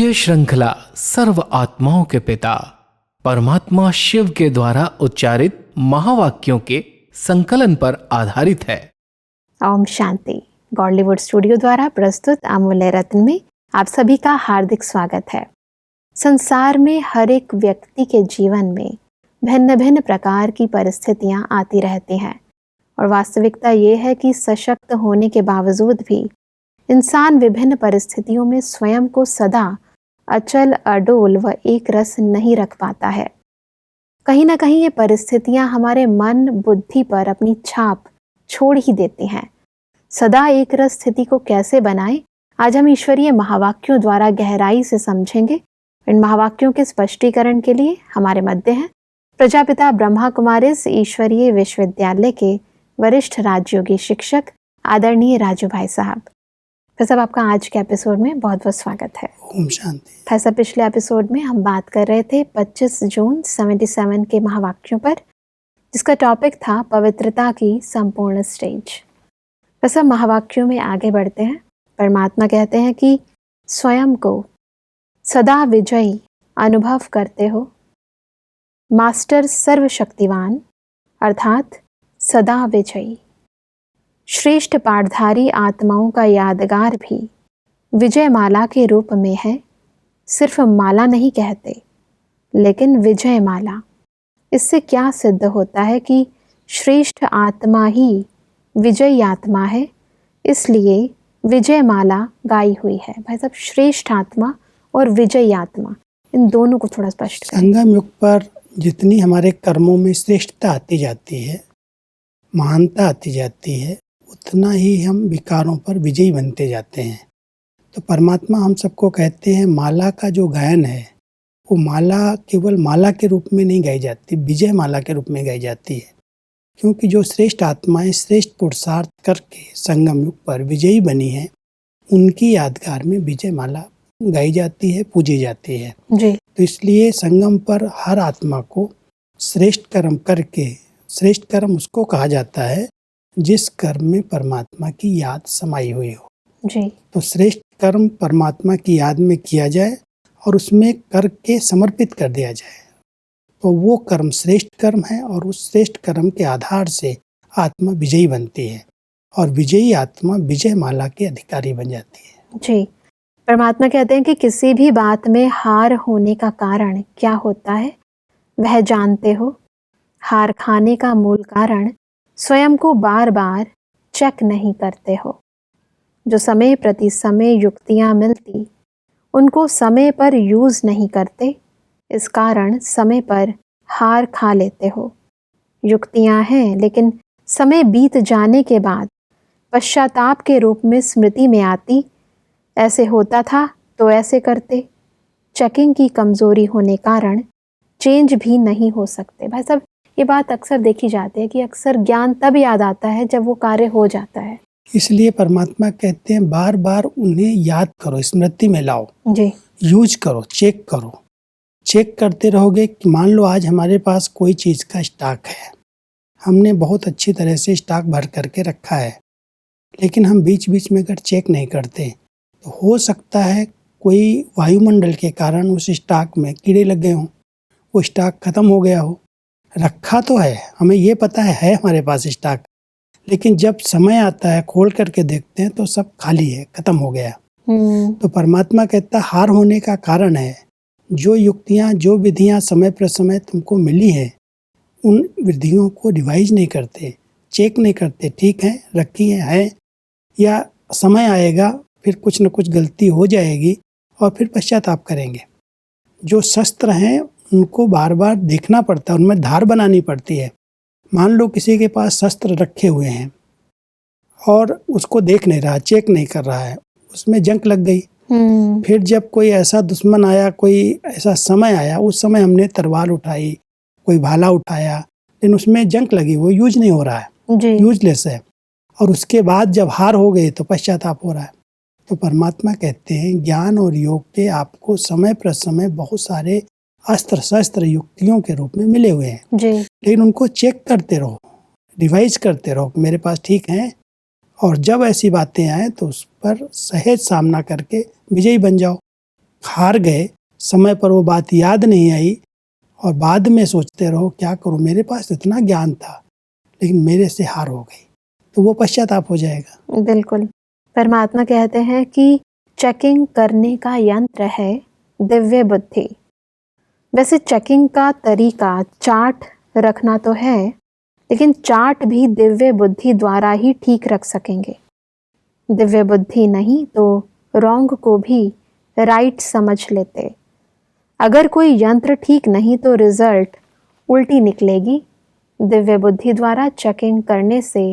ये श्रृंखला सर्व आत्माओं के पिता परमात्मा शिव के द्वारा उच्चारित महावाक्यों के संकलन पर आधारित है। ओम शांति। गॉडलीवुड स्टूडियो द्वारा प्रस्तुत अमूल्य रत्न में आप सभी का हार्दिक स्वागत है। संसार में हर एक व्यक्ति के जीवन में भिन्न भिन्न प्रकार की परिस्थितियां आती रहती हैं और वास्तविकता ये है कि सशक्त होने के बावजूद भी इंसान विभिन्न परिस्थितियों में स्वयं को सदा अचल, अडोल व एक रस नहीं रख पाता है। कहीं ना कहीं ये परिस्थितियां हमारे मन बुद्धि पर अपनी छाप छोड़ ही देती हैं। सदा एक रस स्थिति को कैसे बनाएं, आज हम ईश्वरीय महावाक्यों द्वारा गहराई से समझेंगे। इन महावाक्यों के स्पष्टीकरण के लिए हमारे मध्य हैं प्रजापिता ब्रह्मा कुमारिस ईश्वरीय विश्वविद्यालय के वरिष्ठ राजयोगी शिक्षक आदरणीय राजू भाई साहब। भाई साहब, आपका आज के एपिसोड में बहुत बहुत स्वागत है। ओम शांति। भाई साहब, पिछले एपिसोड में हम बात कर रहे थे 25 जून 77 के महावाक्यों पर, जिसका टॉपिक था पवित्रता की संपूर्ण स्टेज। भाई साहब, महावाक्यों में आगे बढ़ते हैं। परमात्मा कहते हैं कि स्वयं को सदा विजयी अनुभव करते हो, मास्टर सर्वशक्तिवान अर्थात सदा विजयी। श्रेष्ठ पाठधारी आत्माओं का यादगार भी विजय माला के रूप में है। सिर्फ माला नहीं कहते, लेकिन विजय माला। इससे क्या सिद्ध होता है कि श्रेष्ठ आत्मा ही विजयी आत्मा है, इसलिए विजय माला गाई हुई है। भाई साहब, श्रेष्ठ आत्मा और विजयी आत्मा, इन दोनों को थोड़ा स्पष्ट करें। संगम युग पर जितनी हमारे कर्मों में श्रेष्ठता आती जाती है, महानता आती जाती है, उतना ही हम विकारों पर विजयी बनते जाते हैं। तो परमात्मा हम सबको कहते हैं माला का जो गायन है वो माला केवल माला के रूप में नहीं गाई जाती, विजय माला के रूप में गाई जाती है। क्योंकि जो श्रेष्ठ आत्माएं श्रेष्ठ पुरुषार्थ करके संगम युग पर विजयी बनी हैं, उनकी यादगार में विजय माला गाई जाती है, पूजी जाती है जी। तो इसलिए संगम पर हर आत्मा को श्रेष्ठ कर्म करके, श्रेष्ठ कर्म उसको कहा जाता है जिस कर्म में परमात्मा की याद समाई हुई हो जी। तो श्रेष्ठ कर्म परमात्मा की याद में किया जाए और उसमें करके समर्पित कर दिया जाए, तो वो कर्म श्रेष्ठ कर्म है और उस श्रेष्ठ कर्म के आधार से आत्मा विजयी बनती है और विजयी आत्मा विजय माला के अधिकारी बन जाती है। जी। परमात्मा कहते हैं कि किसी भी बात में हार होने का कारण क्या होता है वह जानते हो। हार खाने का मूल कारण स्वयं को बार बार चेक नहीं करते हो। जो समय प्रति समय युक्तियां मिलती, उनको समय पर यूज नहीं करते, इस कारण समय पर हार खा लेते हो। युक्तियां हैं, लेकिन समय बीत जाने के बाद पश्चाताप के रूप में स्मृति में आती, ऐसे होता था तो ऐसे करते। चेकिंग की कमजोरी होने कारण चेंज भी नहीं हो सकते। भाई साहब, ये बात अक्सर देखी जाती है कि अक्सर ज्ञान तब याद आता है जब वो कार्य हो जाता है। इसलिए परमात्मा कहते हैं बार बार उन्हें याद करो, स्मृति में लाओ जी। यूज करो, चेक करो। चेक करते रहोगे कि मान लो आज हमारे पास कोई चीज़ का स्टॉक है, हमने बहुत अच्छी तरह से स्टॉक भर करके रखा है, लेकिन हम बीच बीच में अगर चेक नहीं करते तो हो सकता है कोई वायुमंडल के कारण उस स्टॉक में कीड़े लग गए हों, वो स्टॉक खत्म हो गया हो। रखा तो है, हमें ये पता है हमारे पास स्टॉक, लेकिन जब समय आता है खोल करके देखते हैं तो सब खाली है, खत्म हो गया। तो परमात्मा कहता है हार होने का कारण है जो युक्तियाँ, जो विधियाँ समय पर समय तुमको मिली है, उन विधियों को रिवाइज नहीं करते, चेक नहीं करते। ठीक है, रखी है या समय आएगा फिर कुछ न कुछ गलती हो जाएगी और फिर पश्चाताप करेंगे। जो शस्त्र हैं उनको बार बार देखना पड़ता है, उनमें धार बनानी पड़ती है। मान लो किसी के पास शस्त्र रखे हुए हैं और उसको देख नहीं रहा, चेक नहीं कर रहा है, उसमें जंग लग गई। फिर जब कोई ऐसा दुश्मन आया, कोई ऐसा समय आया, उस समय हमने तलवार उठाई, कोई भाला उठाया, लेकिन उसमें जंग लगी, वो यूज नहीं हो रहा है, यूजलेस है, और उसके बाद जब हार हो गई तो पश्चाताप हो रहा है। तो परमात्मा कहते हैं ज्ञान और योग के आपको समय पर समय बहुत सारे अस्त्र शस्त्र युक्तियों के रूप में मिले हुए हैं जी। लेकिन उनको चेक करते रहो, रिवाइज करते रहो कि मेरे पास ठीक है, और जब ऐसी बातें आए तो उस पर सहज सामना करके विजयी बन जाओ। हार गए, समय पर वो बात याद नहीं आई और बाद में सोचते रहो क्या करूं, मेरे पास इतना ज्ञान था लेकिन मेरे से हार हो गई, तो वो पश्चाताप हो जाएगा। बिल्कुल। परमात्मा कहते हैं कि चेकिंग करने का यंत्र है दिव्य बुद्धि। वैसे चेकिंग का तरीका चार्ट रखना तो है, लेकिन चार्ट भी दिव्य बुद्धि द्वारा ही ठीक रख सकेंगे। दिव्य बुद्धि नहीं तो रॉन्ग को भी राइट समझ लेते। अगर कोई यंत्र ठीक नहीं तो रिजल्ट उल्टी निकलेगी। दिव्य बुद्धि द्वारा चेकिंग करने से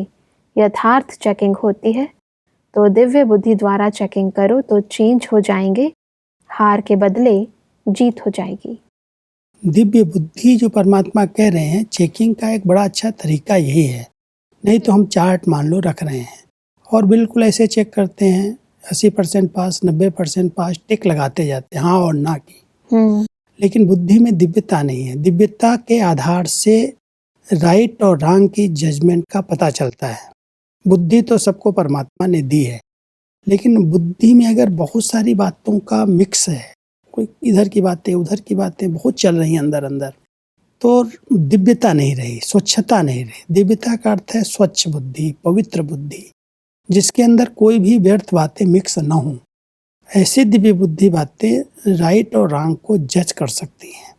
यथार्थ चेकिंग होती है, तो दिव्य बुद्धि द्वारा चेकिंग करो तो चेंज हो जाएंगे, हार के बदले जीत हो जाएगी। दिव्य बुद्धि जो परमात्मा कह रहे हैं, चेकिंग का एक बड़ा अच्छा तरीका यही है। नहीं तो हम चार्ट मान लो रख रहे हैं और बिल्कुल ऐसे चेक करते हैं 80% पास, 90% पास, टिक लगाते जाते हैं हाँ और ना की। लेकिन बुद्धि में दिव्यता नहीं है। दिव्यता के आधार से राइट और रॉन्ग की जजमेंट का पता चलता है। बुद्धि तो सबको परमात्मा ने दी है, लेकिन बुद्धि में अगर बहुत सारी बातों का मिक्स है, कोई इधर की बातें उधर की बातें बहुत चल रही हैं अंदर अंदर, तो दिव्यता नहीं रही, स्वच्छता नहीं रही। दिव्यता का अर्थ है स्वच्छ बुद्धि, पवित्र बुद्धि, जिसके अंदर कोई भी व्यर्थ बातें मिक्स न हो। ऐसी दिव्य बुद्धि बातें राइट और रॉन्ग को जज कर सकती हैं।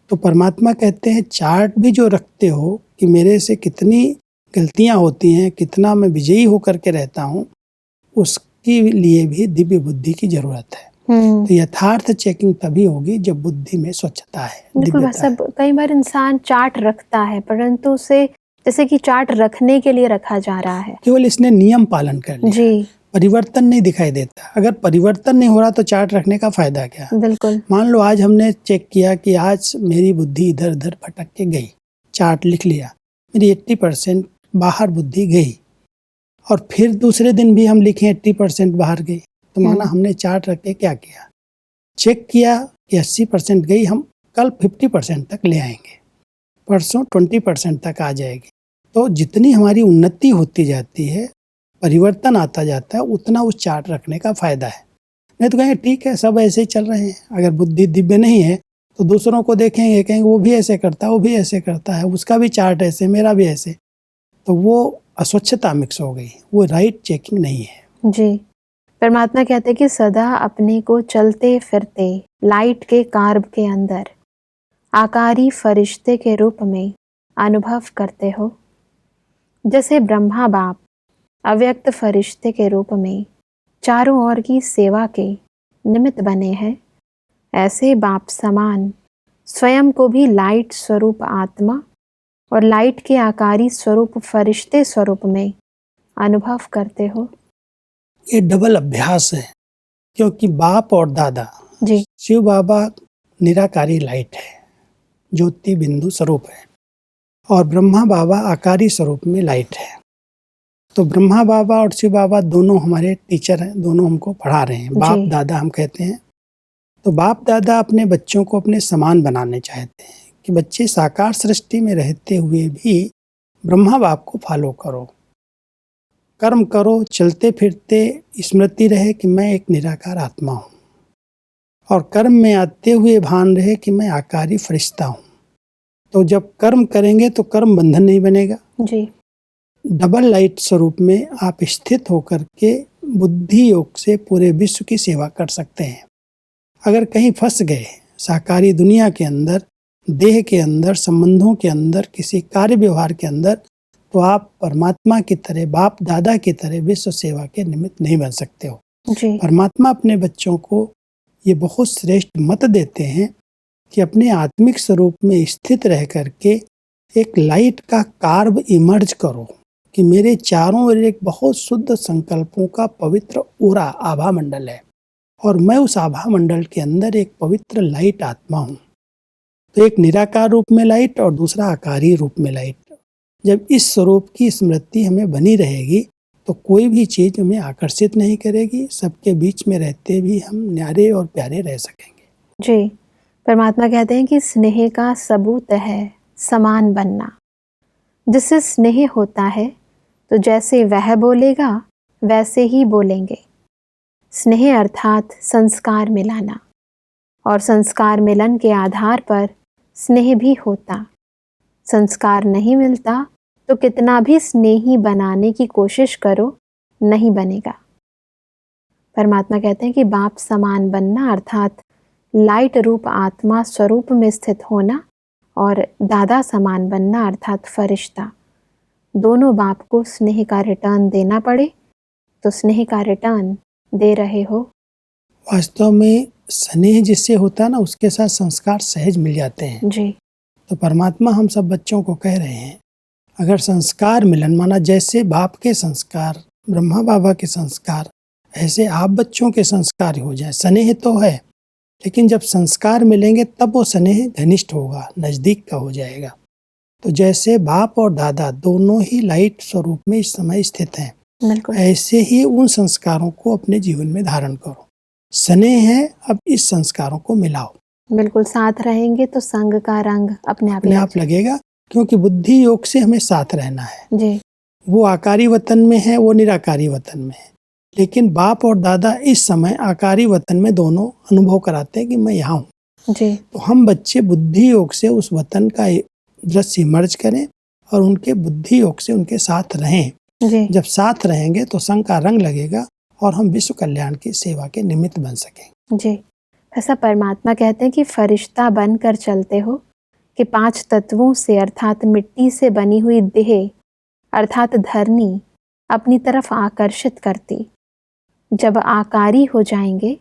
तो परमात्मा कहते हैं चार्ट भी जो रखते हो कि मेरे से कितनी गलतियां होती हैं, कितना मैं विजयी होकर के रहता हूँ, उसके लिए भी दिव्य बुद्धि की जरूरत है। तो यथार्थ चेकिंग तभी होगी जब बुद्धि में स्वच्छता है, बिल्कुल। दिव्यता है। कई बार इंसान चार्ट रखता है, परंतु उसे जैसे कि चार्ट रखने के लिए रखा जा रहा है, केवल इसने नियम पालन कर लिया, जी परिवर्तन नहीं दिखाई देता। अगर परिवर्तन नहीं हो रहा तो चार्ट रखने का फायदा क्या। बिल्कुल। मान लो आज हमने चेक किया कि आज मेरी बुद्धि इधर उधर भटक के गई, चार्ट लिख लिया, मेरी 80% बाहर बुद्धि गई, और फिर दूसरे दिन भी हम लिखें 80% बाहर गई, तो माना हमने चार्ट रख के क्या किया, चेक किया कि 80% गई, हम कल 50% तक ले आएंगे, परसों 20% तक आ जाएगी। तो जितनी हमारी उन्नति होती जाती है, परिवर्तन आता जाता है, उतना उस चार्ट रखने का फायदा है। नहीं तो कहेंगे ठीक है सब ऐसे ही चल रहे हैं। अगर बुद्धि दिव्य नहीं है तो दूसरों को देखेंगे, कहेंगे वो भी ऐसे करता है, वो भी ऐसे करता है, उसका भी चार्ट ऐसे, मेरा भी ऐसे, तो वो अस्वच्छता मिक्स हो गई, वो राइट चेकिंग नहीं है। जी। परमात्मा कहते हैं कि सदा अपने को चलते फिरते लाइट के कार्ब के अंदर आकारी फरिश्ते के रूप में अनुभव करते हो। जैसे ब्रह्मा बाप अव्यक्त फरिश्ते के रूप में चारों ओर की सेवा के निमित्त बने हैं, ऐसे बाप समान स्वयं को भी लाइट स्वरूप आत्मा और लाइट के आकारी स्वरूप फरिश्ते स्वरूप में अनुभव करते हो। ये डबल अभ्यास है, क्योंकि बाप और दादा, जी। शिव बाबा निराकारी लाइट है, ज्योति बिंदु स्वरूप है, और ब्रह्मा बाबा आकारी स्वरूप में लाइट है। तो ब्रह्मा बाबा और शिव बाबा दोनों हमारे टीचर हैं, दोनों हमको पढ़ा रहे हैं, बाप दादा हम कहते हैं। तो बाप दादा अपने बच्चों को अपने समान बनाने चाहते हैं कि बच्चे साकार सृष्टि में रहते हुए भी ब्रह्मा बाप को फॉलो करो, कर्म करो, चलते फिरते स्मृति रहे कि मैं एक निराकार आत्मा हूँ, और कर्म में आते हुए भान रहे कि मैं आकारी फरिश्ता हूँ। तो जब कर्म करेंगे तो कर्म बंधन नहीं बनेगा। जी। डबल लाइट स्वरूप में आप स्थित होकर के बुद्धि योग से पूरे विश्व की सेवा कर सकते हैं। अगर कहीं फंस गए साकारी दुनिया के अंदर, देह के अंदर, संबंधों के अंदर, किसी कार्य व्यवहार के अंदर, तो आप परमात्मा की तरह, बाप दादा की तरह विश्व सेवा के निमित्त नहीं बन सकते हो। जी। परमात्मा अपने बच्चों को ये बहुत श्रेष्ठ मत देते हैं कि अपने आत्मिक स्वरूप में स्थित रह करके एक लाइट का कार्ब इमर्ज करो, कि मेरे चारों ओर एक बहुत शुद्ध संकल्पों का पवित्र ओरा आभा मंडल है, और मैं उस आभा मंडल के अंदर एक पवित्र लाइट आत्मा हूँ। तो एक निराकार रूप में लाइट और दूसरा आकारी रूप में लाइट। जब इस स्वरूप की स्मृति हमें बनी रहेगी तो कोई भी चीज हमें आकर्षित नहीं करेगी, सबके बीच में रहते भी हम न्यारे और प्यारे रह सकेंगे। जी। परमात्मा कहते हैं कि स्नेह का सबूत है समान बनना। जिससे स्नेह होता है तो जैसे वह बोलेगा वैसे ही बोलेंगे। स्नेह अर्थात संस्कार मिलाना। और संस्कार मिलन के आधार पर स्नेह भी होता। संस्कार नहीं मिलता तो कितना भी स्नेही बनाने की कोशिश करो, नहीं बनेगा। परमात्मा कहते हैं कि बाप समान बनना अर्थात लाइट रूप आत्मा स्वरूप में स्थित होना, और दादा समान बनना अर्थात फरिश्ता। दोनों बाप को स्नेह का रिटर्न देना पड़े तो स्नेह का रिटर्न दे रहे हो। वास्तव में स्नेह जिससे होता है ना, उसके साथ संस्कार सहज मिल जाते हैं। जी। तो परमात्मा हम सब बच्चों को कह रहे हैं, अगर संस्कार मिलन, माना जैसे बाप के संस्कार, ब्रह्मा बाबा के संस्कार, ऐसे आप बच्चों के संस्कार हो जाए। स्नेह तो है, लेकिन जब संस्कार मिलेंगे तब वो स्नेह घनिष्ठ होगा, नज़दीक का हो जाएगा। तो जैसे बाप और दादा दोनों ही लाइट स्वरूप में इस समय स्थित हैं, बिल्कुल। ऐसे ही उन संस्कारों को अपने जीवन में धारण करो। स्नेह है, अब इस संस्कारों को मिलाओ। बिल्कुल, साथ रहेंगे तो संग का रंग अपने आप लगेगा, क्योंकि बुद्धि योग से हमें साथ रहना है। जी। वो आकारी वतन में है, वो निराकारी वतन में है, लेकिन बाप और दादा इस समय आकारी वतन में दोनों अनुभव कराते हैं कि मैं यहाँ हूँ। जी। तो हम बच्चे बुद्धि योग से उस वतन का दृश्य मर्ज करें और उनके बुद्धि योग से उनके साथ रहें। जी। जब साथ रहेंगे तो संग का रंग लगेगा और हम विश्व कल्याण की सेवा के निमित्त बन सकेंगे। जी। ऐसा परमात्मा कहते हैं कि फरिश्ता बनकर चलते हो कि 5 तत्वों से अर्थात मिट्टी से बनी हुई देह अर्थात धरनी अपनी तरफ आकर्षित करती। जब आकारी हो जाएंगे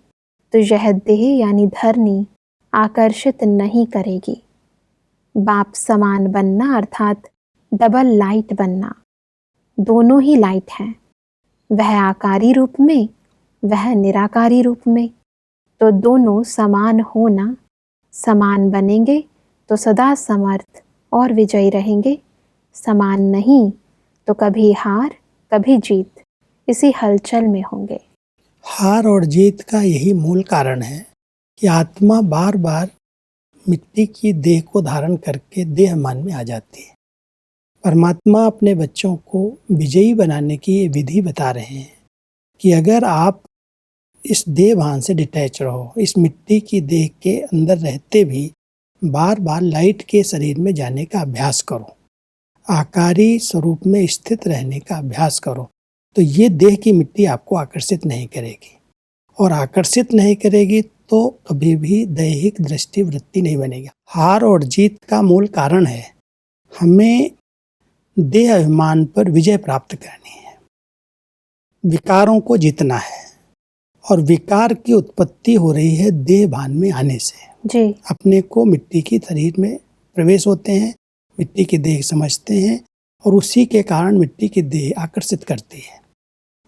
तो यह देह यानी धरनी आकर्षित नहीं करेगी। बाप समान बनना अर्थात डबल लाइट बनना। दोनों ही लाइट हैं, वह आकारी रूप में, वह निराकारी रूप में। तो दोनों समान होना, समान बनेंगे तो सदा समर्थ और विजयी रहेंगे। समान नहीं तो कभी हार कभी जीत, इसी हलचल में होंगे। हार और जीत का यही मूल कारण है कि आत्मा बार बार मिट्टी की देह को धारण करके देह मान में आ जाती है। परमात्मा अपने बच्चों को विजयी बनाने की ये विधि बता रहे हैं कि अगर आप इस देह भान से डिटैच रहो, इस मिट्टी की देह के अंदर रहते भी बार बार लाइट के शरीर में जाने का अभ्यास करो, आकारी स्वरूप में स्थित रहने का अभ्यास करो, तो ये देह की मिट्टी आपको आकर्षित नहीं करेगी। और आकर्षित नहीं करेगी तो कभी भी दैहिक दृष्टि वृत्ति नहीं बनेगी। हार और जीत का मूल कारण है हमें देह अभिमान पर विजय प्राप्त करनी है, विकारों को जीतना है। और विकार की उत्पत्ति हो रही है देह भान में आने से। जी। अपने को मिट्टी की शरीर में प्रवेश होते हैं, मिट्टी की देह समझते हैं और उसी के कारण मिट्टी की देह आकर्षित करती है।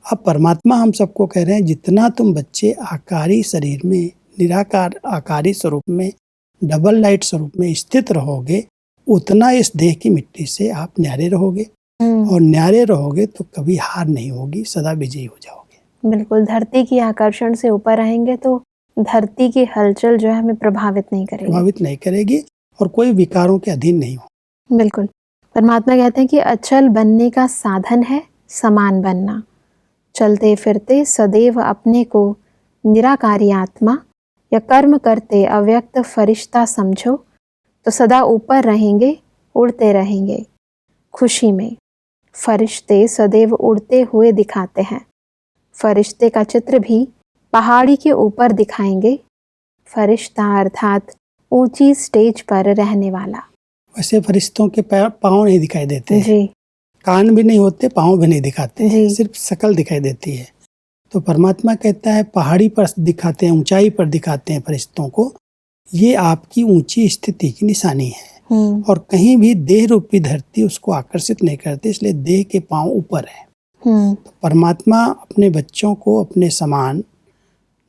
अब परमात्मा हम सबको कह रहे हैं, जितना तुम बच्चे आकारी शरीर में, निराकार आकारी स्वरूप में, डबल लाइट स्वरूप में स्थित रहोगे, उतना इस देह की मिट्टी से आप न्यारे रहोगे। और न्यारे रहोगे तो कभी हार नहीं होगी, सदा विजयी हो जाओगे। बिल्कुल, धरती की आकर्षण से ऊपर रहेंगे तो धरती की हलचल जो है हमें प्रभावित नहीं करेगी और कोई विकारों के अधीन नहीं हो। बिल्कुल। परमात्मा कहते हैं कि अचल बनने का साधन है समान बनना। चलते फिरते सदैव अपने को निराकारी आत्मा या कर्म करते अव्यक्त फरिश्ता समझो तो सदा ऊपर रहेंगे, उड़ते रहेंगे खुशी में। फरिश्ते सदैव उड़ते हुए दिखाते हैं। फरिश्ते का चित्र भी पहाड़ी के ऊपर दिखाएंगे। फरिश्ता अर्थात ऊंची स्टेज पर रहने वाला। वैसे फरिश्तों के पाँव नहीं दिखाई देते हैं। जी। कान भी नहीं होते, पाँव भी नहीं दिखाते हैं, जी। सिर्फ शकल दिखाई देती है। तो परमात्मा कहता है पहाड़ी पर दिखाते हैं, ऊंचाई पर दिखाते हैं फरिश्तों को। ये आपकी ऊंची स्थिति की निशानी है। और कहीं भी देह रूपी धरती उसको आकर्षित नहीं करती, इसलिए देह के पाँव ऊपर है। तो परमात्मा अपने बच्चों को अपने समान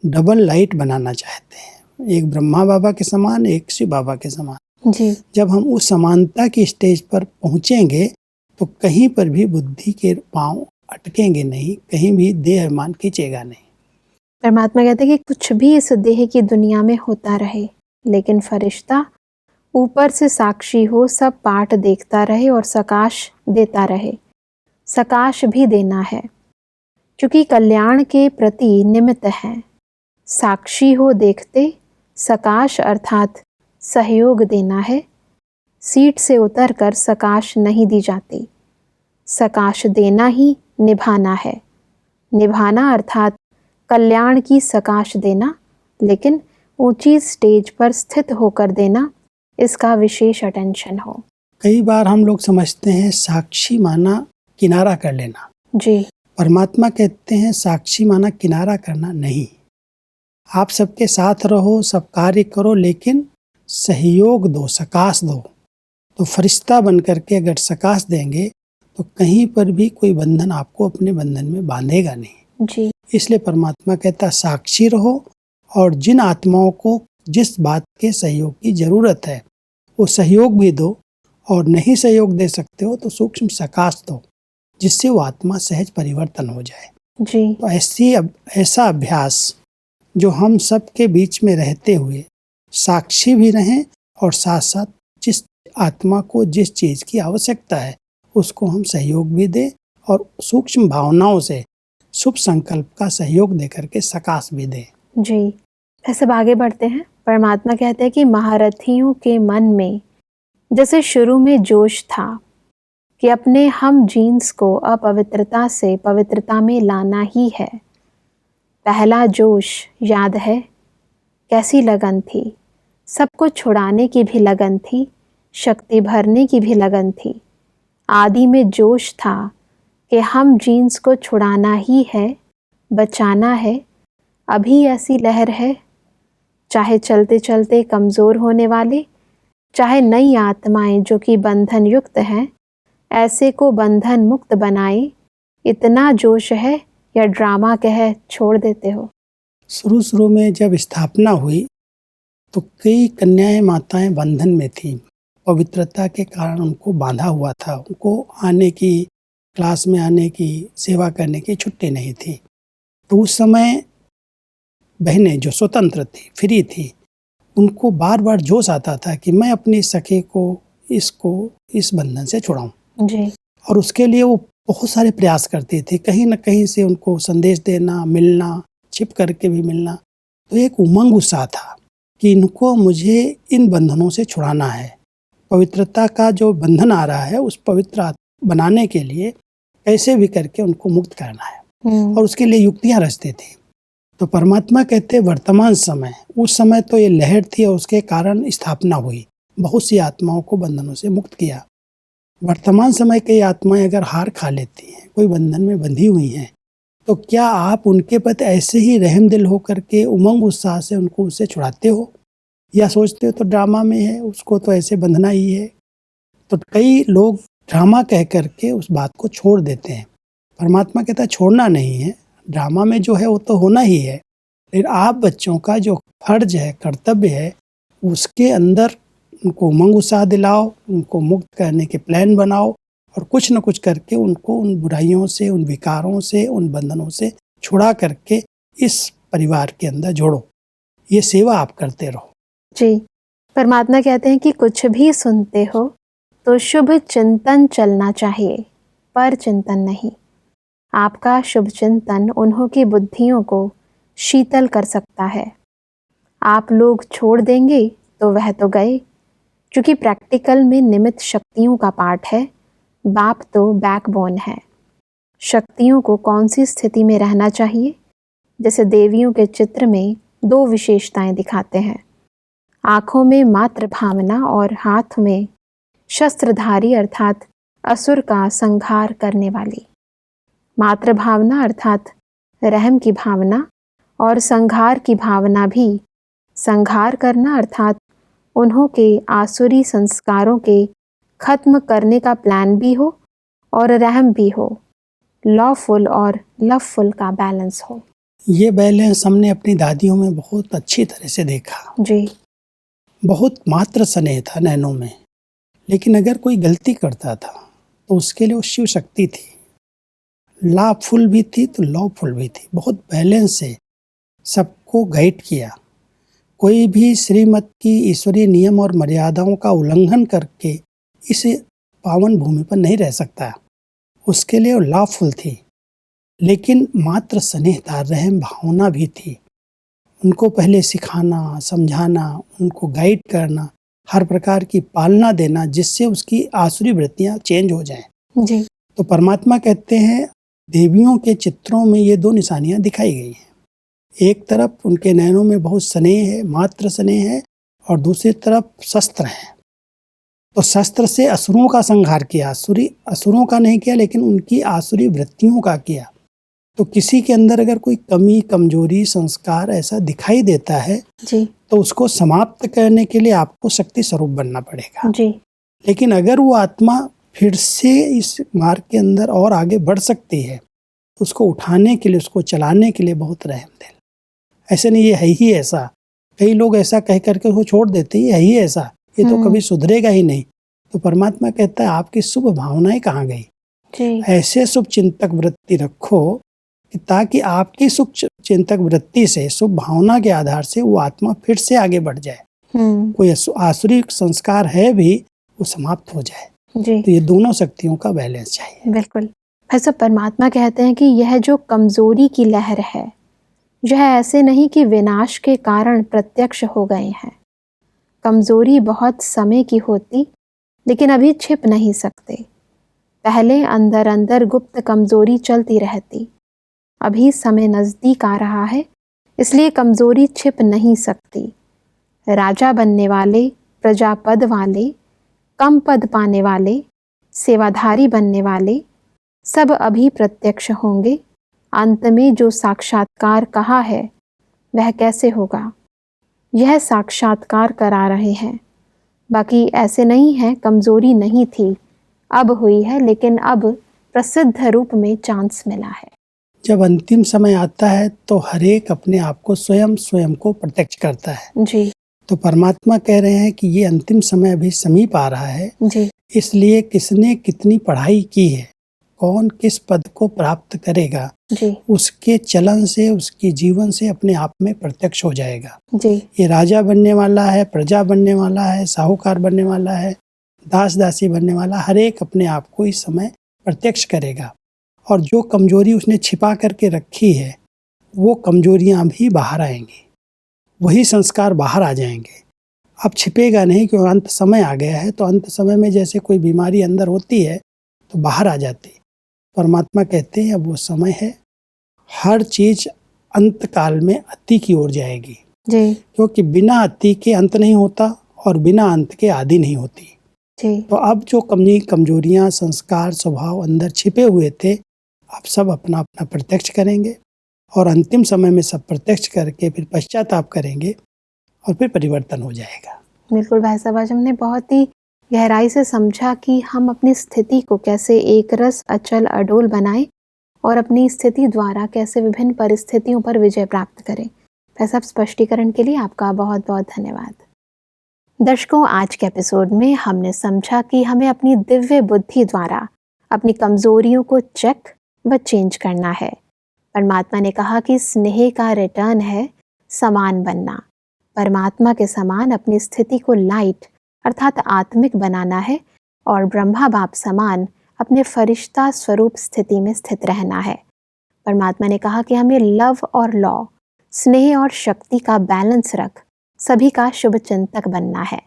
डबल लाइट बनाना चाहते हैं, एक ब्रह्मा बाबा के समान, एक शिव बाबा के समान। जी। जब हम उस समानता की स्टेज पर पहुंचेंगे तो कहीं पर भी बुद्धि के पांव अटकेंगे नहीं, कहीं भी देह अभिमान खींचेगा नहीं। परमात्मा कहते हैं कि कुछ भी इस देह की दुनिया में होता रहे, लेकिन फरिश्ता ऊपर से साक्षी हो, सब पाठ देखता रहे और सकाश देता रहे। सकाश भी देना है क्योंकि कल्याण के प्रति निमित्त है। साक्षी हो देखते सकाश अर्थात सहयोग देना है। सीट से उतरकर सकाश नहीं दी जाती। सकाश देना ही निभाना है। निभाना अर्थात कल्याण की सकाश देना, लेकिन ऊंची स्टेज पर स्थित होकर देना, इसका विशेष अटेंशन हो। कई बार हम लोग समझते हैं साक्षी माना किनारा कर लेना। जी। परमात्मा कहते हैं साक्षी माना किनारा करना नहीं। आप सबके साथ रहो, सब कार्य करो, लेकिन सहयोग दो, सकाश दो। तो फरिश्ता बन करके अगर सकाश देंगे तो कहीं पर भी कोई बंधन आपको अपने बंधन में बांधेगा नहीं। जी। इसलिए परमात्मा कहता साक्षी रहो, और जिन आत्माओं को जिस बात के सहयोग की जरूरत है वो सहयोग भी दो, और नहीं सहयोग दे सकते हो तो सूक्ष्म सकाश दो, जिससे वो आत्मा सहज परिवर्तन हो जाए। जी। तो ऐसा अभ्यास जो हम सब के बीच में रहते हुए साक्षी भी रहें, और साथ साथ जिस आत्मा को जिस चीज़ की आवश्यकता है उसको हम सहयोग भी दें, और सूक्ष्म भावनाओं से शुभ संकल्प का सहयोग दे करके सकाश भी दें। जी। ऐसे आगे बढ़ते हैं। परमात्मा कहते हैं कि महारथियों के मन में जैसे शुरू में जोश था कि अपने हम जीन्स को अपवित्रता से पवित्रता में लाना ही है। पहला जोश याद है, कैसी लगन थी। सबको छुड़ाने की भी लगन थी, शक्ति भरने की भी लगन थी। आदि में जोश था कि हम जीन्स को छुड़ाना ही है, बचाना है। अभी ऐसी लहर है, चाहे चलते चलते कमज़ोर होने वाले, चाहे नई आत्माएं जो कि बंधन युक्त हैं, ऐसे को बंधन मुक्त बनाए। इतना जोश है या ड्रामा कह छोड़ देते हो। शुरू में जब स्थापना हुई तो कई कन्याएं माताएं बंधन में थीं। पवित्रता के कारण उनको बांधा हुआ था। उनको आने की, क्लास में आने की, सेवा करने की छुट्टी नहीं थी। तो उस समय बहनें जो स्वतंत्र थी, फ्री थी, उनको बार बार जोश आता था कि मैं अपनी सखी को इस बंधन से छुड़ाऊं। जी। और उसके लिए वो बहुत सारे प्रयास करती थी, कहीं न कहीं से उनको संदेश देना, मिलना, छिप करके भी मिलना। तो एक उमंग उत्साह था कि मुझे इन बंधनों से छुड़ाना है। पवित्रता का जो बंधन आ रहा है उस पवित्र बनाने के लिए कैसे भी करके उनको मुक्त करना है, और उसके लिए युक्तियां रचते थे। तो परमात्मा कहते वर्तमान समय, उस समय तो ये लहर थी और उसके कारण स्थापना हुई, बहुत सी आत्माओं को बंधनों से मुक्त किया। वर्तमान समय की आत्माएं अगर हार खा लेती हैं, कोई बंधन में बंधी हुई हैं, तो क्या आप उनके प्रति ऐसे ही रहम दिल होकर के उमंग उत्साह से उनको उससे छुड़ाते हो, या सोचते हो तो ड्रामा में है, उसको तो ऐसे बंधना ही है? तो कई लोग ड्रामा कह करके उस बात को छोड़ देते हैं। परमात्मा कहता है छोड़ना नहीं है, ड्रामा में जो है वो तो होना ही है, लेकिन आप बच्चों का जो फर्ज है, कर्तव्य है, उसके अंदर उनको उमंग उत्साह दिलाओ, उनको मुक्त करने के प्लान बनाओ, और कुछ न कुछ करके उनको उन बुराइयों से, उन विकारों से, उन बंधनों से छुड़ा करके इस परिवार के अंदर जोड़ो। ये सेवा आप करते रहो। जी। परमात्मा कहते हैं कि कुछ भी सुनते हो तो शुभ चिंतन चलना चाहिए, पर चिंतन नहीं। आपका शुभ चिंतन उन्हों की बुद्धियों को शीतल कर सकता है। आप लोग छोड़ देंगे तो वह तो गए, क्योंकि प्रैक्टिकल में निमित्त शक्तियों का पाठ है, बाप तो बैकबोन है। शक्तियों को कौन सी स्थिति में रहना चाहिए? जैसे देवियों के चित्र में दो विशेषताएं दिखाते हैं, आंखों में मातृ भावना और हाथ में शस्त्रधारी अर्थात असुर का संहार करने वाली। मातृ भावना अर्थात रहम की भावना, और संहार की भावना भी संहार करना अर्थात उन्हों के आसुरी संस्कारों के खत्म करने का प्लान भी हो और रहम भी हो, लॉफुल और लवफुल का बैलेंस हो। ये बैलेंस हमने अपनी दादियों में बहुत अच्छी तरह से देखा। जी। बहुत मात्र स्नेह था नैनों में, लेकिन अगर कोई गलती करता था तो उसके लिए वो शिव शक्ति थी, लाभफुल भी थी तो लॉफुल भी थी। बहुत बैलेंस से सबको गाइड किया। कोई भी श्रीमत की ईश्वरीय नियम और मर्यादाओं का उल्लंघन करके इस पावन भूमि पर नहीं रह सकता। उसके लिए वो लॉफुल थी, लेकिन मात्र स्नेह था, रहम भावना भी थी। उनको पहले सिखाना, समझाना, उनको गाइड करना, हर प्रकार की पालना देना, जिससे उसकी आसुरी वृत्तियाँ चेंज हो जाएं। जी। तो परमात्मा कहते हैं देवियों के चित्रों में ये 2 निशानियाँ दिखाई गई हैं। एक तरफ उनके नयनों में बहुत स्नेह है, मात्र स्नेह है, और दूसरी तरफ शस्त्र हैं। तो शस्त्र से असुरों का संहार किया, असुरों का नहीं किया, लेकिन उनकी आसुरी वृत्तियों का किया। तो किसी के अंदर अगर कोई कमी, कमजोरी, संस्कार ऐसा दिखाई देता है जी। तो उसको समाप्त करने के लिए आपको शक्ति स्वरूप बनना पड़ेगा। जी। लेकिन अगर वो आत्मा फिर से इस मार्ग के अंदर और आगे बढ़ सकती है, उसको उठाने के लिए, उसको चलाने के लिए बहुत रहम दिल। ऐसे नहीं ये है ही ऐसा, कई लोग ऐसा कह करके उसको छोड़ देते हैं, ये है ही ऐसा, ये तो कभी सुधरेगा ही नहीं। तो परमात्मा कहता है आपकी शुभ भावनाएं कहाँ गई? जी। ऐसे शुभ चिंतक वृत्ति रखो कि ताकि आपकी शुभ चिंतक वृत्ति से, शुभ भावना के आधार से वो आत्मा फिर से आगे बढ़ जाए। कोई आसुरी संस्कार है भी वो समाप्त हो जाए। जी। तो ये दोनों शक्तियों का बैलेंस चाहिए। बिल्कुल। भाई साहब, परमात्मा कहते हैं कि यह जो कमजोरी की लहर है, यह ऐसे नहीं कि विनाश के कारण प्रत्यक्ष हो गए हैं। कमजोरी बहुत समय की होती, लेकिन अभी छिप नहीं सकते। पहले अंदर अंदर गुप्त कमजोरी चलती रहती, अभी समय नजदीक आ रहा है, इसलिए कमजोरी छिप नहीं सकती। राजा बनने वाले, प्रजा पद वाले, कम पद पाने वाले, सेवाधारी बनने वाले, सब अभी प्रत्यक्ष होंगे। अंत में जो साक्षात्कार कहा है वह कैसे होगा? यह साक्षात्कार करा रहे हैं। बाकी ऐसे नहीं है कमजोरी नहीं थी, अब हुई है, लेकिन अब प्रसिद्ध रूप में चांस मिला है। जब अंतिम समय आता है तो हर एक अपने आप को स्वयं को प्रत्यक्ष करता है। जी। तो परमात्मा कह रहे हैं कि ये अंतिम समय अभी समीप आ रहा है। जी। इसलिए किसने कितनी पढ़ाई की है, कौन किस पद को प्राप्त करेगा, जी। उसके चलन से, उसके जीवन से अपने आप में प्रत्यक्ष हो जाएगा। जी। ये राजा बनने वाला है, प्रजा बनने वाला है, साहूकार बनने वाला है, दास दासी बनने वाला, हर एक अपने आप को इस समय प्रत्यक्ष करेगा। और जो कमजोरी उसने छिपा करके रखी है वो कमजोरियां भी बाहर आएंगी, वही संस्कार बाहर आ जाएंगे। अब छिपेगा नहीं, क्योंकि अंत समय आ गया है। तो अंत समय में जैसे कोई बीमारी अंदर होती है तो बाहर आ जाती। परमात्मा कहते हैं अब वो समय है, हर चीज अंत काल में अति की ओर जाएगी। जी। क्योंकि बिना अति के अंत नहीं होता और बिना अंत के आदि नहीं होती। जी। तो अब जो कमजोरियां, संस्कार, स्वभाव अंदर छिपे हुए थे, अब सब अपना अपना प्रत्यक्ष करेंगे और अंतिम समय में सब प्रत्यक्ष करके फिर पश्चाताप करेंगे और फिर परिवर्तन हो जाएगा। बिल्कुल भाई साहब, आज हमने बहुत ही गहराई से समझा कि हम अपनी स्थिति को कैसे एक रस, अचल, अडोल बनाएं और अपनी स्थिति द्वारा कैसे विभिन्न परिस्थितियों पर विजय प्राप्त करें। भाई साहब, स्पष्टीकरण के लिए आपका बहुत बहुत धन्यवाद। दर्शकों, आज के एपिसोड में हमने समझा कि हमें अपनी दिव्य बुद्धि द्वारा अपनी कमजोरियों को चेक व चेंज करना है। परमात्मा ने कहा कि स्नेह का रिटर्न है समान बनना। परमात्मा के समान अपनी स्थिति को लाइट अर्थात आत्मिक बनाना है और ब्रह्मा बाप समान अपने फरिश्ता स्वरूप स्थिति में स्थित रहना है। परमात्मा ने कहा कि हमें लव और लॉ, स्नेह और शक्ति का बैलेंस रख सभी का शुभ चिंतक बनना है।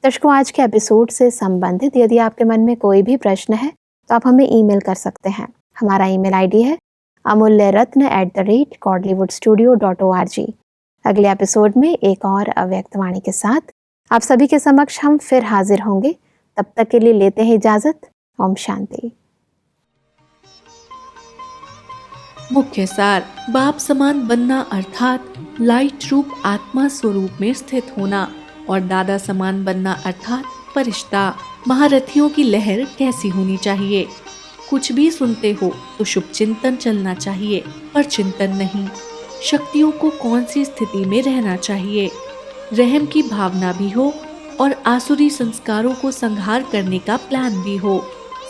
दर्शकों, आज के एपिसोड से संबंधित यदि आपके मन में कोई भी प्रश्न है तो आप हमें ईमेल कर सकते हैं। हमारा ईमेल आईडी है amulyaratna@godlywoodstudio.org। अगले एपिसोड में एक और अव्यक्त वाणी के साथ आप सभी के समक्ष हम फिर हाजिर होंगे। तब तक के लिए लेते हैं इजाजत। ओम शांति। मुख्य सार, बाप समान बनना अर्थात लाइट रूप आत्मा स्वरूप में स्थित होना और दादा समान बनना अर्थात फरिश्ता। महारथियों की लहर कैसी होनी चाहिए? कुछ भी सुनते हो तो शुभ चिंतन चलना चाहिए, पर चिंतन नहीं। शक्तियों को कौन सी स्थिति में रहना चाहिए? रहम की भावना भी हो और आसुरी संस्कारों को संहार करने का प्लान भी हो।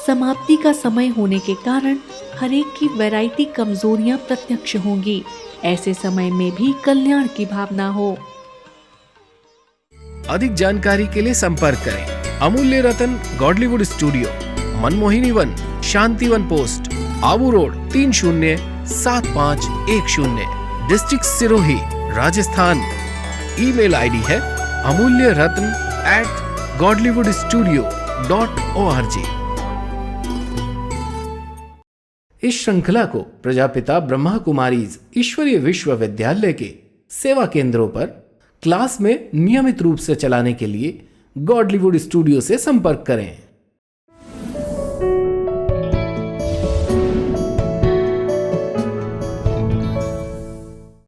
समाप्ति का समय होने के कारण हर एक की वैरायटी कमजोरियां प्रत्यक्ष होंगी। ऐसे समय में भी कल्याण की भावना हो। अधिक जानकारी के लिए संपर्क करें Amulya Ratan Godlywood studio, Manmohini Van, Shantivan post, Abu road 307510, district Sirohi, Rajasthan. Email ID है amulyaratn@godlywoodstudio.org। इस श्रृंखला को प्रजापिता ब्रह्मा कुमारीज ईश्वरीय विश्वविद्यालय के सेवा केंद्रों पर क्लास में नियमित रूप से चलाने के लिए गॉडलीवुड स्टूडियो से संपर्क करें।